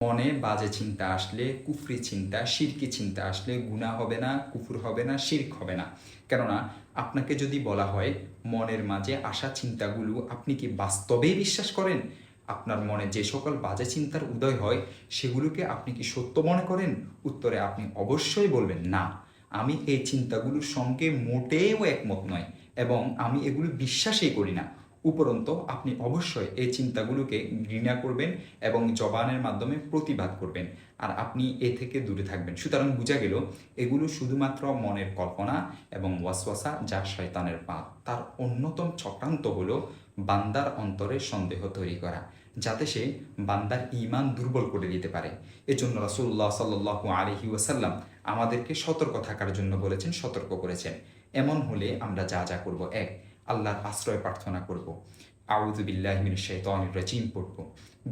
মনে বাজে চিন্তা আসলে, কুফরি চিন্তা, শিরকি চিন্তা আসলে গুনাহ হবে না, কুফর হবে না, শিরক হবে না। কেননা আপনাকে যদি বলা হয় মনের মাঝে আসা চিন্তাগুলো আপনি কি বাস্তবেই বিশ্বাস করেন? আপনার মনে যে সকল বাজে চিন্তার উদয় হয় সেগুলোকে আপনি কি সত্য মনে করেন? উত্তরে আপনি অবশ্যই বলবেন না, আমি এই চিন্তাগুলোর সঙ্গে মোটেও একমত নয় এবং আমি এগুলো বিশ্বাসই করি না। উপরন্তু আপনি অবশ্যই এই চিন্তাগুলোকে ঘৃণা করবেন এবং জবানের মাধ্যমে প্রতিবাদ করবেন, আর আপনি এ থেকে দূরে থাকবেন। সুতরাং বোঝা গেল এগুলো শুধুমাত্র মনের কল্পনা এবং ওয়াসওয়াসা, যা শয়তানের পাপ। তার অন্যতম চক্রান্ত হলো বান্দার অন্তরে সন্দেহ তৈরি করা, যাতে সে বান্দার ঈমান দুর্বল করে দিতে পারে। এজন্য রাসূলুল্লাহ সাল্লাল্লাহু আলাইহি ওয়াসাল্লাম আমাদেরকে সতর্ক থাকার জন্য বলেছেন, সতর্ক করেছেন। এমন হলে আমরা যা যা করব: এক, আল্লাহর আশ্রয় প্রার্থনা করব, আউযু বিল্লাহি মিনাশ শাইতানির রাজিম পড়ব।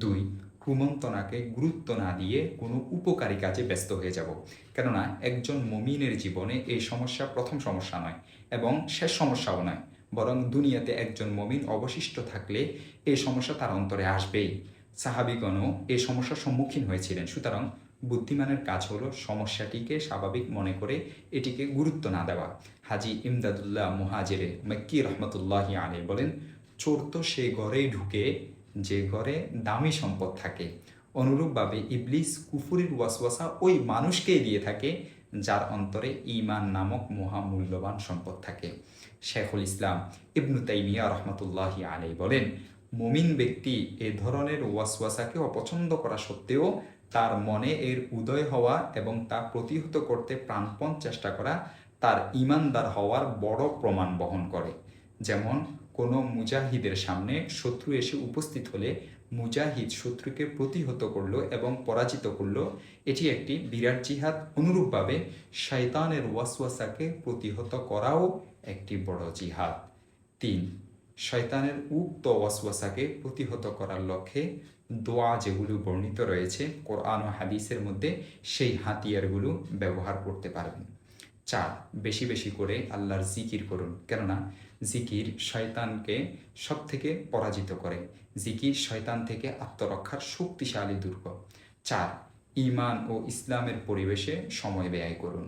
দুই, কুমন্ত্রণাকে গুরুত্ব না দিয়ে কোনো উপকারী কাজে ব্যস্ত হয়ে যাব। কেননা একজন মুমিনের জীবনে এই সমস্যা প্রথম সমস্যা নয় এবং শেষ সমস্যাও নয়, বরং দুনিয়াতে একজন মুমিন অবশিষ্ট থাকলে এই সমস্যা তার অন্তরে আসবেই। সাহাবিগণও এই সমস্যার সম্মুখীন হয়েছিলেন। সুতরাং বুদ্ধিমানের কাজ হলো সমস্যাটিকে স্বাভাবিক মনে করে এটিকে গুরুত্ব না দেওয়া। হাজী ইমদাদুল্লাহ মুহাজিরে মক্কি রহমতুল্লাহি আলাইহি বলেন, চোর তো সেই ঘরেই ঢুকে যে ঘরে দামি সম্পদ থাকে। অনুরূপভাবে ইবলিস কুফুরির ওয়াসওয়াসা ওই মানুষকেই দিয়ে থাকে যার অন্তরে ঈমান নামক মহামূল্যবান সম্পদ থাকে। শেখুল ইসলাম ইবনু তাইমিয়া রহমতুল্লাহি আলাইহি বলেন, মুমিন ব্যক্তি এ ধরনের ওয়াসওয়াসাকে অপছন্দ করা সত্ত্বেও তার মনে এর উদয় হওয়া এবং তা প্রতিহত করতে প্রাণপণ চেষ্টা করা তার ঈমানদার হওয়ার বড় প্রমাণ বহন করে। যেমন কোনো মুজাহিদের সামনে শত্রু এসে উপস্থিত হলে মুজাহিদ শত্রুকে প্রতিহত করলো এবং পরাজিত করলো, এটি একটি বিরাট জিহাদ। অনুরূপভাবে শয়তানের ওয়াসওয়াসাকে প্রতিহত করাও একটি বড় জিহাদ। তিন, শয়তানের উক্ত ওয়াসওয়াসাকে প্রতিহত করার লক্ষ্যে দোয়া যেগুলো বর্ণিত রয়েছে কোরআন ও হাদিসের মধ্যে, সেই হাতিয়ারগুলো ব্যবহার করতে পারবেন। চার, বেশি বেশি করে আল্লাহর জিকির করুন, কেননা জিকির শয়তানকে সব থেকে পরাজিত করে। জিকির শয়তান থেকে আত্মরক্ষার শক্তিশালী দুর্গ। চার, ঈমান ও ইসলামের পরিবেশে সময় ব্যয় করুন।